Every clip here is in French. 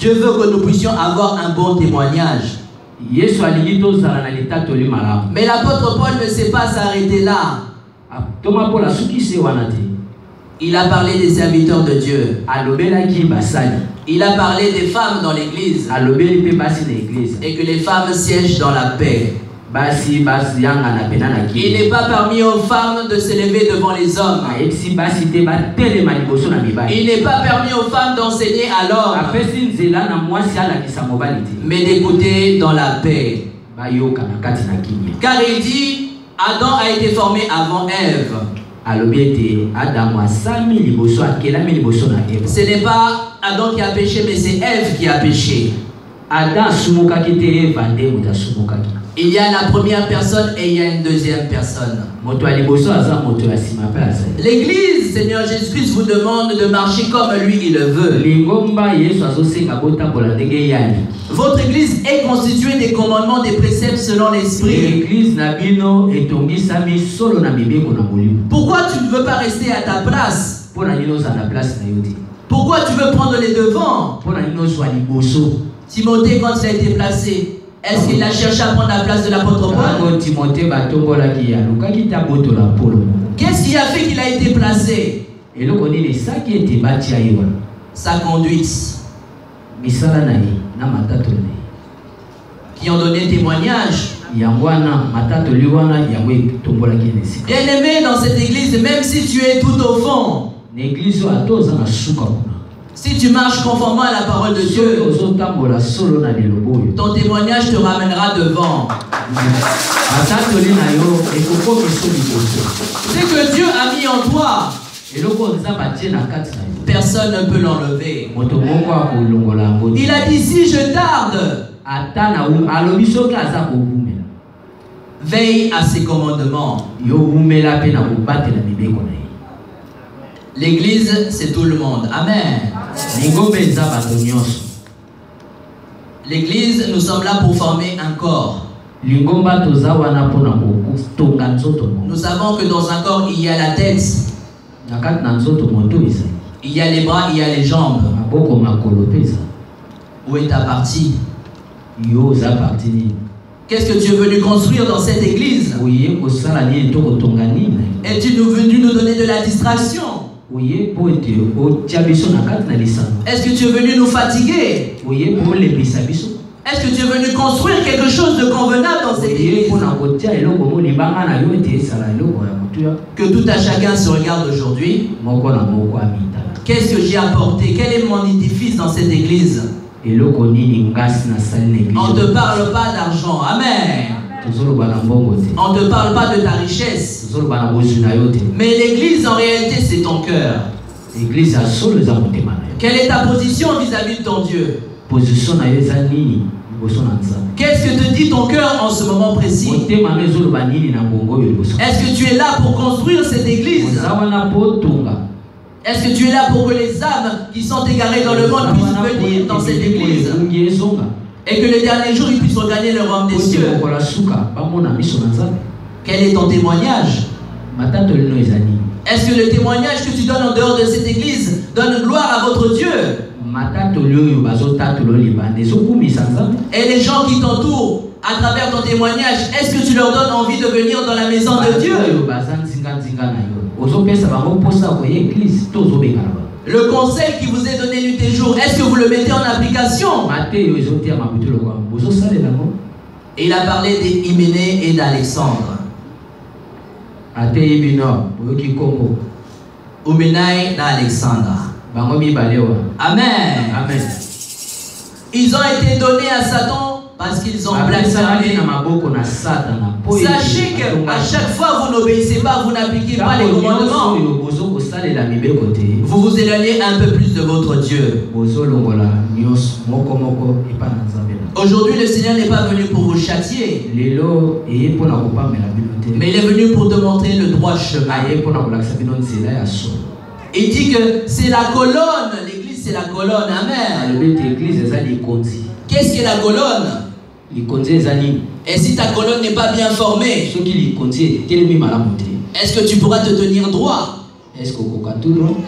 Dieu veut que nous puissions avoir un bon témoignage. Mais l'apôtre Paul ne s'est pas arrêté là. Il a parlé des serviteurs de Dieu. Il a parlé des femmes dans l'église. Et que les femmes siègent dans la paix. Il n'est pas permis aux femmes de s'élever devant les hommes. Il n'est pas permis aux femmes d'enseigner à l'homme, mais d'écouter dans la paix. Car il dit, Adam a été formé avant Ève. Ce n'est pas Adam qui a péché, mais c'est Ève qui a péché. Il y a la première personne et il y a une deuxième personne. L'Église, Seigneur Jésus-Christ, vous demande de marcher comme lui il le veut. Votre Église est constituée des commandements, des préceptes selon l'Esprit. Pourquoi tu ne veux pas rester à ta place? Pourquoi tu veux prendre les devants? Timothée, quand il a été placé, est-ce qu'il a cherché à prendre la place de l'apôtre Paul? Qu'est-ce qui a fait qu'il a été placé? Sa conduite. Qui ont donné témoignage. Bien-aimé dans cette église, même si tu es tout au fond, si tu marches conformément à la parole de Dieu, ton témoignage te ramènera devant. C'est que Dieu a mis en toi. Personne ne peut l'enlever. Il a dit, si je tarde, veille à ses commandements. L'église, c'est tout le monde. Amen. L'église, nous sommes là pour former un corps. Nous savons que dans un corps, il y a la tête, il y a les bras, il y a les jambes. Où est ta partie? Qu'est-ce que tu es venu construire dans cette église? Es-tu venu nous donner de la distraction? Est-ce que tu es venu nous fatiguer? Est-ce que tu es venu construire quelque chose de convenable dans cette église? Que tout à chacun se regarde aujourd'hui. Qu'est-ce que j'ai apporté? Quel est mon édifice dans cette église? On ne te parle pas d'argent. Amen. On ne te parle pas de ta richesse. Mais l'église, en réalité, c'est ton cœur. Quelle est ta position vis-à-vis de ton Dieu? Qu'est-ce que te dit ton cœur en ce moment précis? Est-ce que tu es là pour construire cette église? Est-ce que tu es là pour que les âmes qui sont égarées dans le monde puissent venir dans cette église? Et que le dernier jour, ils puissent regagner le royaume des cieux. Quel est ton témoignage? Est-ce que le témoignage que tu donnes en dehors de cette église donne gloire à votre Dieu? Et les gens qui t'entourent à travers ton témoignage, est-ce que tu leur donnes envie de venir dans la maison de Dieu? Le conseil qui vous est donné nuit et jour, est-ce que vous le mettez en application? Et il a parlé d'Hyménée et d'Alexandre. Hyménée et Alexandre. Amen. Amen. Ils ont été donnés à Satan parce qu'ils ont blasphémé. Sachez qu'à chaque fois vous n'obéissez pas, vous n'appliquez pas les commandements, vous vous éloignez un peu plus de votre Dieu. Aujourd'hui, le Seigneur n'est pas venu pour vous châtier, mais il est venu pour te montrer le droit chemin. Il dit que c'est la colonne, l'église c'est la colonne. Amen. Qu'est-ce que la colonne? Et si ta colonne n'est pas bien formée, est-ce que tu pourras te tenir droit?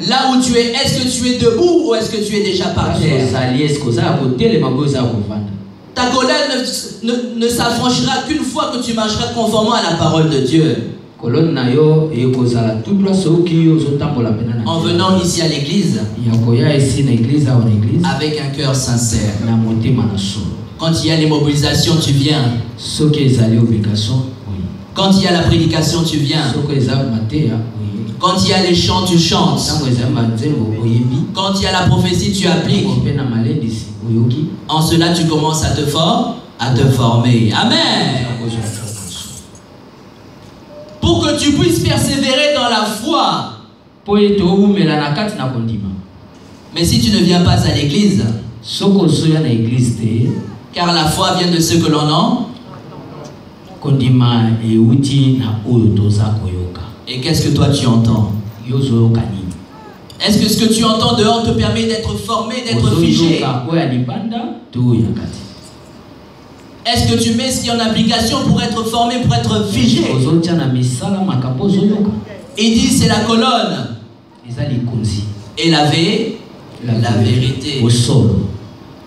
Là où tu es, est-ce que tu es debout ou est-ce que tu es déjà par terre? Ta colère ne s'affranchira qu'une fois que tu marcheras conformément à la parole de Dieu. En venant ici à l'église, avec un cœur sincère. Quand il y a les mobilisations, tu viens. Quand il y a la prédication, tu viens. Quand il y a les chants, tu chantes. Quand il y a la prophétie, tu appliques. En cela, tu commences à te former. Amen. Pour que tu puisses persévérer dans la foi. Mais si tu ne viens pas à l'église, car la foi vient de ce que l'on a. Et qu'est-ce que toi tu entends? Est-ce que ce que tu entends dehors te permet d'être formé, d'être figé? Est-ce que tu mets ce qui est en application pour être formé, pour être figé? Il dit c'est la colonne. Et la vérité.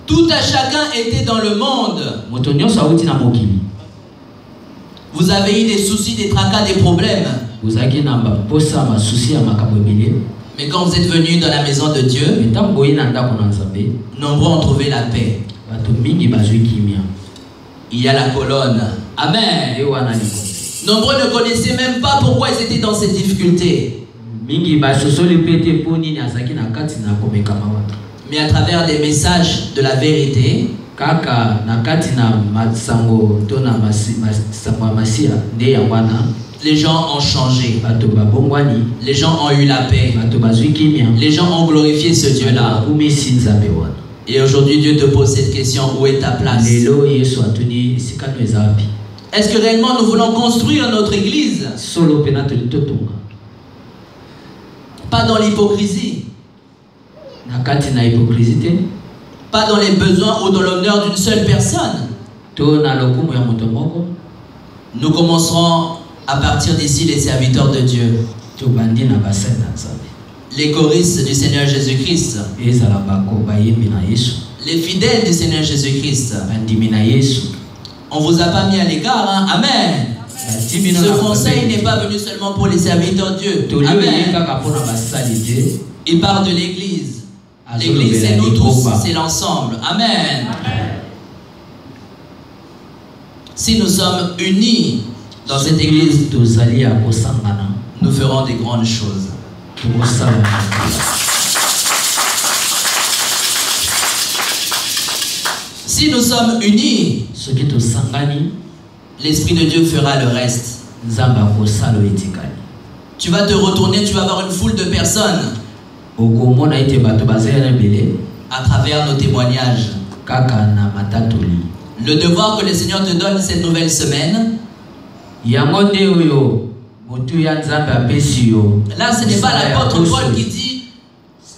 Tout à chacun était dans le monde. Vous avez eu des soucis, des tracas, des problèmes. Mais quand vous êtes venus dans la maison de Dieu, nombreux ont trouvé la paix. Il y a la colonne. Amen. Nombreux ne connaissaient même pas pourquoi ils étaient dans ces difficultés. Mais à travers des messages de la vérité, les gens ont changé. Les gens ont eu la paix. Les gens ont glorifié ce Dieu-là. Et aujourd'hui, Dieu te pose cette question: où est ta place? Est-ce que réellement nous voulons construire notre église? Pas dans l'hypocrisie. Pas dans les besoins ou dans l'honneur d'une seule personne. Nous commencerons à partir d'ici les serviteurs de Dieu. Les choristes du Seigneur Jésus-Christ. Les fidèles du Seigneur Jésus-Christ. On ne vous a pas mis à l'écart, hein? Amen. Ce conseil n'est pas venu seulement pour les serviteurs de Dieu. Amen. Il parle de l'église. L'église, c'est nous tous, c'est l'ensemble. Amen. Si nous sommes unis dans cette église, nous ferons des grandes choses. Si nous sommes unis, l'Esprit de Dieu fera le reste. Tu vas te retourner, tu vas avoir une foule de personnes à travers nos témoignages. Le devoir que le Seigneur te donne cette nouvelle semaine, là ce n'est pas l'apôtre Paul qui dit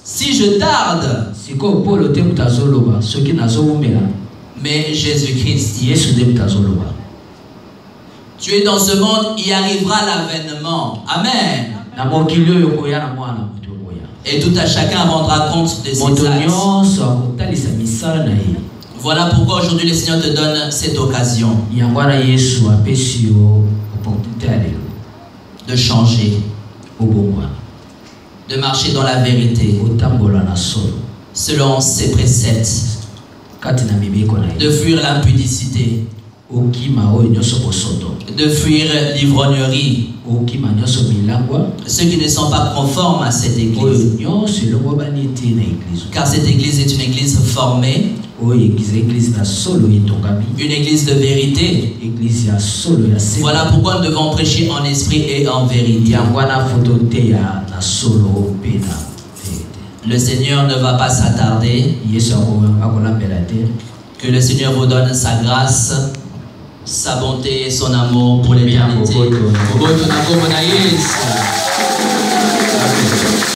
si je tarde, mais Jésus-Christ. Tu es dans ce monde, il arrivera l'avènement. Amen. Et tout à chacun rendra compte de ses actes. Voilà pourquoi aujourd'hui le Seigneur te donne cette occasion de changer, de marcher dans la vérité, selon ses préceptes, de fuir l'impudicité, de fuir l'ivrognerie, ceux qui ne sont pas conformes à cette église. Car cette église est une église formée, une église de vérité. Voilà pourquoi nous devons prêcher en esprit et en vérité. Le Seigneur ne va pas s'attarder. Que le Seigneur vous donne sa grâce, sa bonté et son amour pour l'éternité.